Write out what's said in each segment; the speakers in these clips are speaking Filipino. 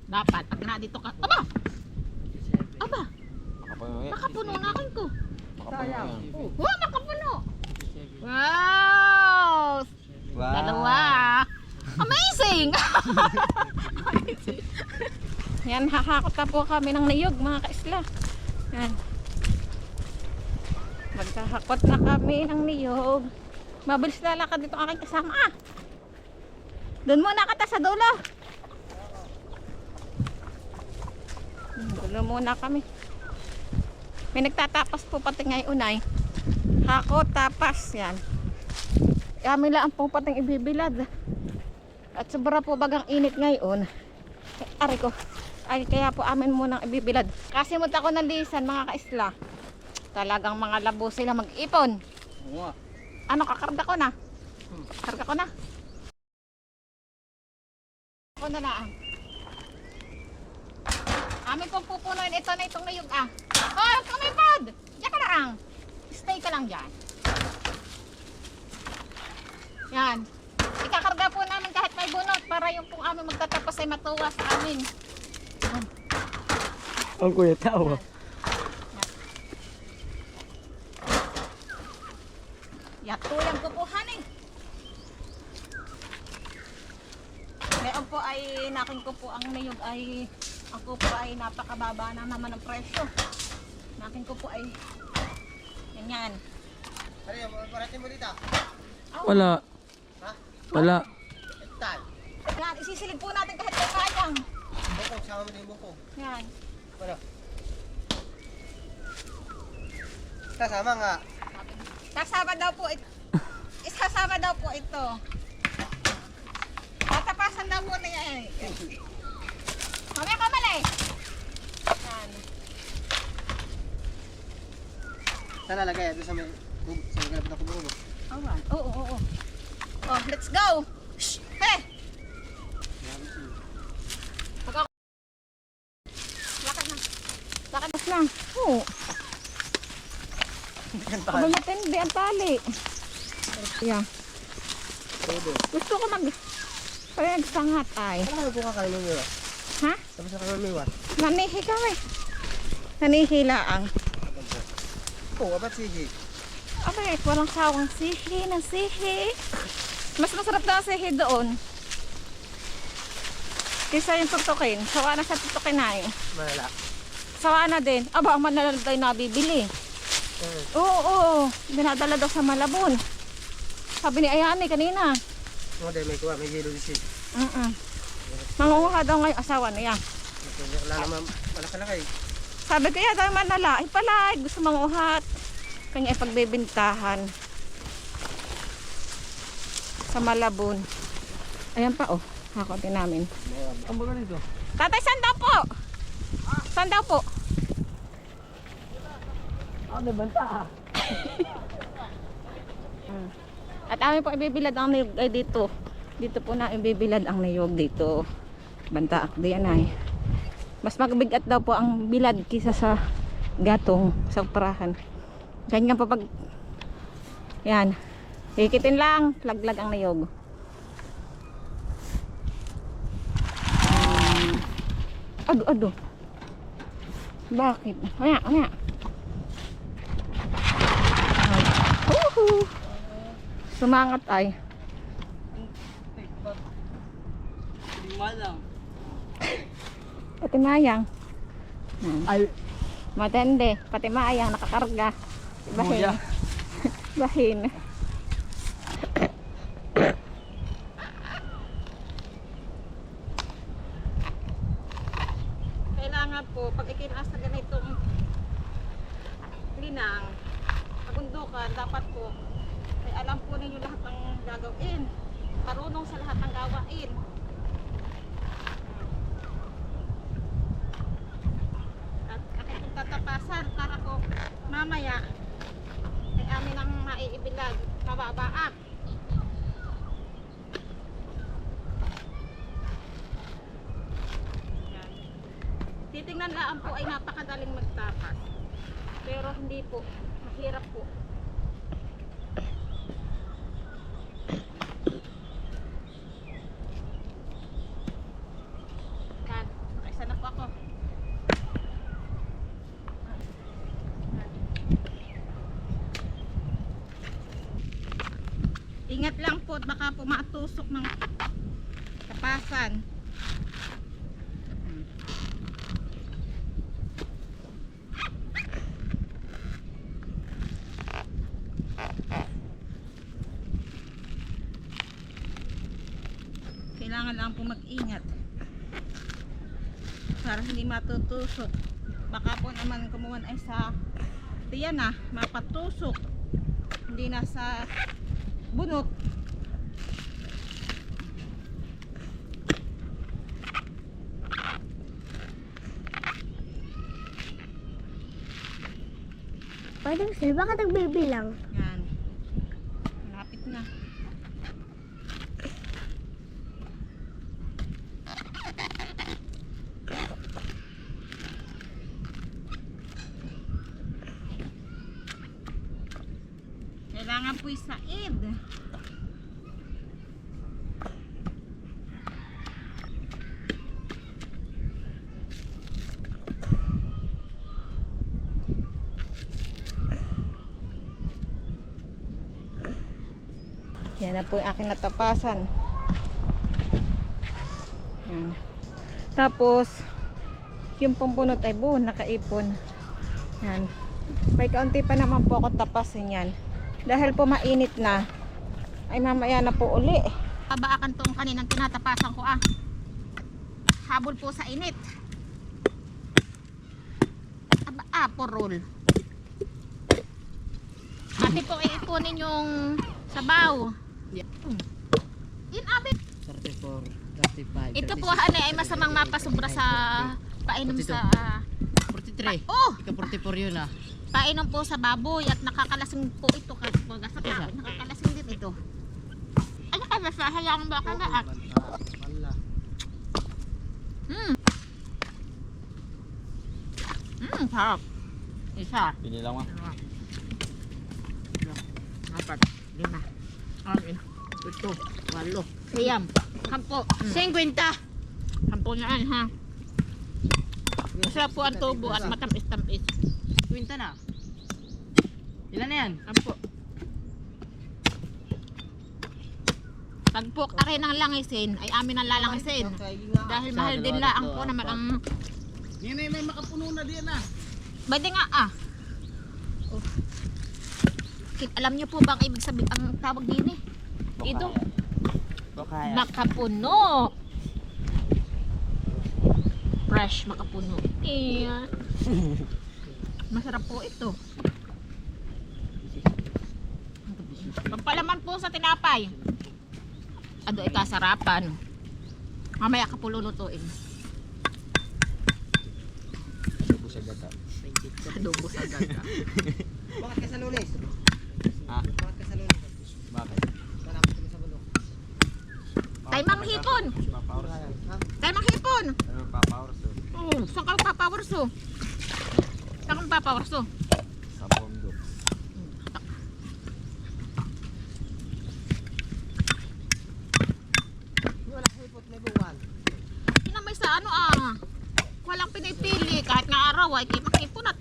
Dapat, pag na dito ka, aba! Aba! Nakapuno na akin ko. Sayang. Wow, nakapuno! Wow! Dalawa! Amazing! Amazing! Yan, hakakot na po kami ng niyog mga kaisla. Yan. Magkahakot na kami ng niyog. Mabilis lalakad dito aking kasama. Doon muna kata sa dulo. Dulo muna kami. May nagtatapas po pati ngayon ay. Hakot, tapas. Yan. Kami lang po pating ibibilad. At sobra po bagang init ngayon. Ari ko. Ay kaya po amin munang ibibilad. Kasi munta ko ng lisan mga kaisla. Talagang mga labo sila mag-ipon. Ano, kakarga ko na. Karga ko na. Ako na lang. Amin pong pupunuin ito na itong niyog ah. Oh, kumipad! Diyan ka lang. Stay ka lang dyan. Yan. Ikakarga po namin kahit may bunot para yung pong amin magtatapos ay matuwa sa amin. Yan. Ang kuya tao. Yatuyang ko po haning. Ngayon po ay nakin ko po ang niyog ay ako po ay napakababa na naman ang presyo. Nakin ko po ay ganyan. Ano yung parating mo dito? Wala. Ha? Wala. Ektal. Yan, isisilid po natin kahit may kayang. Bukong, sama mo na yung bukong. Yan. Ano? Kasama nga. Kasama daw po ito. Isasama daw po ito. Tatapasan daw po niya eh. Mamaya ka man eh. Yan. Saan lalagay? Doon sa may... Sa may galapit ako buo. Awan. Oo. Oh, let's go. Shh. Hey. Lakad na. Lakad na. Oo. Aba matindi ang tali. Yeah. Gusto ko nagsangat ay. Ano po ka kayo may miwa? Ha? Tapos na kayo may miwa? Nanihi kami. Nanihi laang. Oo, abat sige. Okay, walang sawang sihi ng sihi. Mas masarap daw ang sihi doon. Kisa yung tutukin. Sawa na sa tutukin na eh. Malala. Sawa na din. Aba, ang manlalal tayo nabibili. Oo. Dinadala daw sa Malabon. Sabi ni Ayani kanina. Mga dahil may kuha, may gilo di sige. Mangunguha daw ngayon asawa niya. Wala naman malaki-laki. Sabi ko ya daw manala. Ay pala, gusto manguhat. Kanya ay pagbebentahan. Sa Malabon. Ayan pa oh. Hakotin namin. Ang baga nito. Tatay, saan daw po? Saan daw po? Ano banta? At amin po ibibilad ang niyog ay dito. Dito po na ibibilad ang niyog dito. Bantaak diyan ay. Mas magbigat daw po ang bilad kisa sa gatong sa parahan. Ganyan po pag yan. Hikitin lang, laglag ang niyog. Ado. Bakit? Maya. Sumangat ay. Pati mayang. Ay, Matende. Pati mayang nakakarga. Bahin. Muya. Bahin. Kailangan po pag ikinaas na ganitong linang kabundukan, dapat po ay alam po ninyo lahat ng gagawin, marunong sa lahat ng gawain. At aking tatapasan para ko mamaya ay amin ang maiibilag mababaak. Yan. Titingnan lang po ay napakadaling magtapas, pero hindi po, mahirap po. po matusok ng tapasan. Kailangan lang po mag-ingat para hindi matutusok. Baka po naman kumuhan ay sa tiyan na mapatusok, hindi na sa bunot. Pwede sir, bakit nagbibilang? Yan, malapit na. Kailangan po isaid. Yan na po yung aking natapasan. Yan. Tapos, yung pumpunot ay buo, nakaipon. Yan. May kaunti pa naman po ako tapasin yan. Dahil po mainit na, ay mamaya na po uli. Babaakan tong kaninang tinatapasan ko Habol po sa init. Porol. Ate po iipunin yung sabaw. Inabit. 34, 35, Ito po ay masamang mapasobra sa painom sa 43. oh, Ika 44 yun painom po sa baboy at nakakalasing po ito kasi sa tao, nakakalasing din ito. Ano ka ba sa hayang ba ka na at? Sarap. Isa. Pili lang Apat. 5. 6. 7. 8. 9. 10. 50. 10 yan ha. Masarap po ang tubo at matamis-tamis. Kwinta na. Ilan na yan? 10. Pag po aray ng langisin ay amin ang lalangisin. Dahil mahal din laang po naman ang May makapuno na din Pwede nga Oh. Alam niyo po bang ibig sabihin ang tawag din Ito. Makapuno. Fresh makapuno. Masarap po ito. Pampalaman po sa tinapay. Ado ay kasarapan. Mamaya ka po lulutuin. Adobo sa gata. Bakit ka sa Lunes? Ha? Bakit ka sa Lunes? Bakit? Marami kami sa bulok. Tay manghipon. Tay manghipon. Ano papawarso? Saan ka papawarso? Saan ka papawarso? Sa bondo. Wala hipot, may buwan. Kinamay sa ano walang pinipili kahit nga araw ay manghipon at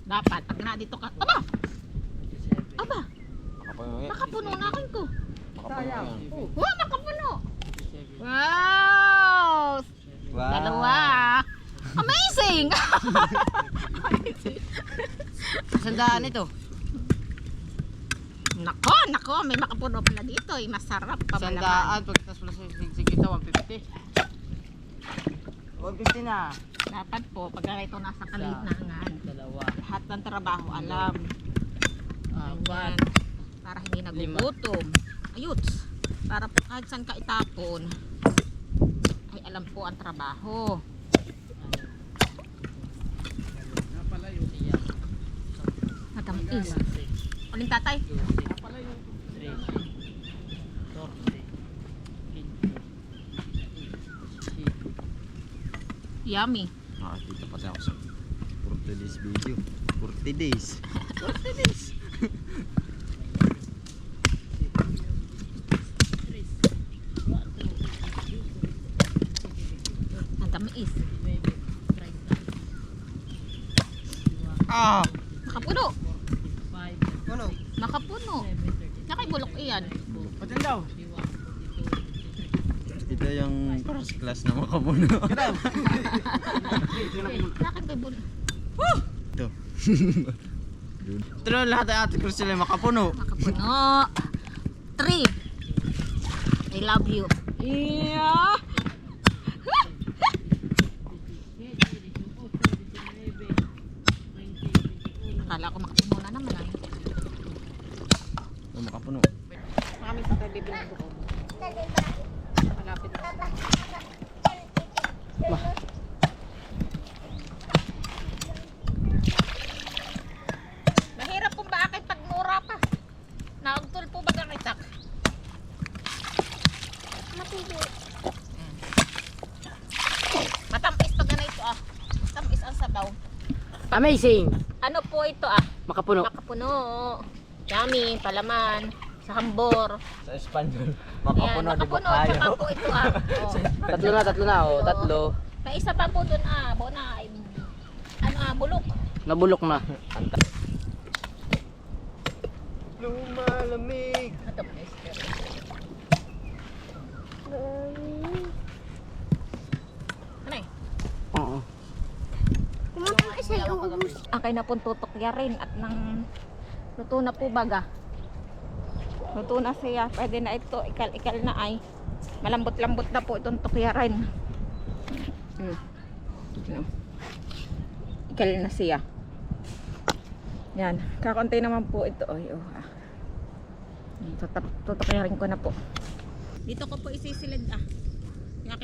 dapat pag na dito ka aba makapuno na akin ko makapuno wow dalawa amazing Sandaan ito. nako may makapuno pala dito masarap pa Sandaan. Pagkatas pala sa sigsig ito, 150. 150 na. dapat po pag ito nasa kalinaangan Dalawa. lahat ng trabaho alam. Apat. Ayan. Para hindi nagugutom. Ayuts. Para po kahit saan ka itapon ay alam po ang trabaho. Matamis. Uling tatay. Yummy. Nakakita pa ako sa 40 days video. 40 days. 40 days. Ang tamis. Ah! Nakapuno. Ano? Nakapuno. Nakibulok iyan. Patin daw. Ito yung first class na makapuno. Nakibulok. Ito. Ito na lahat ay ate Cruz sila makapuno. Nakapuno. 3. I love you. Yeah. Akala ko makapuno na naman ay. Ito makapuno. Kami sa tabi bilang ko. Malapit na. Mahirap kung bakit pag mura pa. Naagtol po ba ang itak? Matampis pag na ito ah. Matampis ang sabaw. Amazing. Ano po ito ah? Makapuno. Makapuno. Yummy, palaman, sa hambor. Sa Espanyol, Ayan, makapuno, di ba makapuno. kayo? Tsaka po ito ah. Oh. Tatlo na, oh. Tatlo. May isa pa po dun ah. Bona, ano ah, bulok. Nabulok na. Lumalamig. Ito po guys. Ano eh? Oo. Kumakain siya iubos. Akin na pong tutokya rin at nang luto na po baga. Luto na siya. Pwede na ito. Ikal-ikal na ay. Malambot-lambot na po itong tukya rin. No. Ikal na siya. Yan. Kakunti naman po ito. Ay, oh, ah. Tutokya rin ko na po. Dito ko po isisilid ah. Yung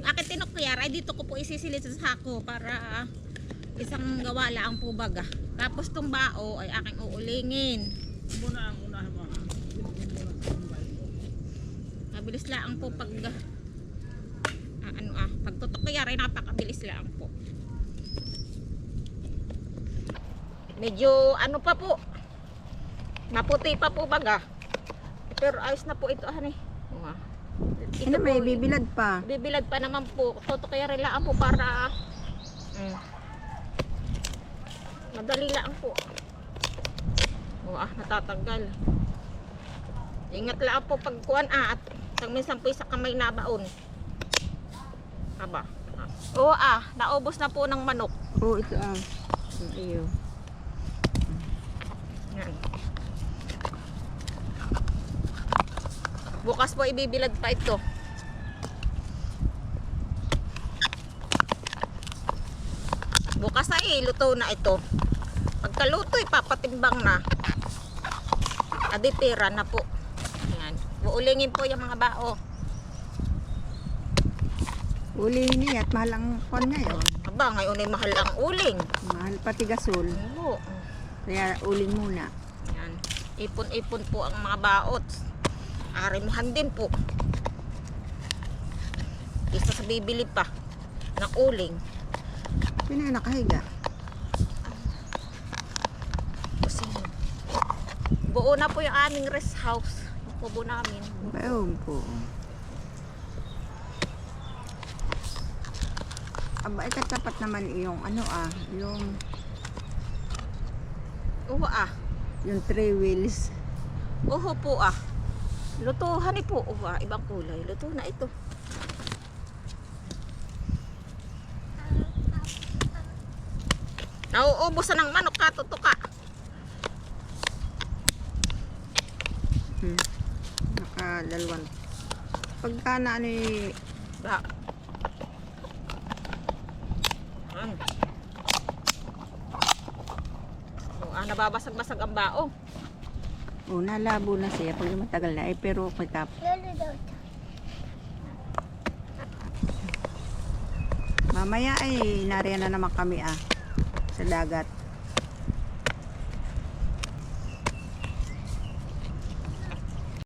aking tinukyar ay dito ko po isisilid sa sako para isang gawala ang po baga. Tapos tong bao ay aking uulingin. Muna ang unahan mo. Mabilis lang po pag pagtutukyar ay napakabilis lang po. Medyo ano pa po. Maputi pa po baga. Pero ayos na po ito hani. Ito may bibilad pa. Bibilad pa naman po. Tutukyar lang po para madali lang po. Natatanggal. Ingat lang po pagkuhan at pag minsan po sa kamay nabaon. Aba. Oo naubos na po ng manok. Oo, ito iyo. Yan. Bukas po ibibilad pa ito. Bukas na luto na ito. Pagkaluto ipapatimbang na. Aditira na po. Yan. Uulingin po yung mga bao. Uling niya at mahal ang kon ngayon. Aba, ngayon ay mahal ang uling. Mahal pati gasol. Oo. Kaya uling muna. Yan. Ipon-ipon po ang mga baot. Arimuhan din po. Isa sa bibili pa ng uling. Sino nakahiga? Kusino. Buo na po yung aming rest house. Yung kubo namin. Bayon po. Aba, ikatapat naman yung yung Oo yung 3 wheels. Oo po Lutuhan po. Ibang kulay. Luto na ito. Nauubos na ng manok katutuka. Nakadalawan. Pagka na Ba. Nababasag-basag ang bao. nalabo na siya pag matagal na pero may tap. Mamaya ay nariyan na naman kami sa dagat.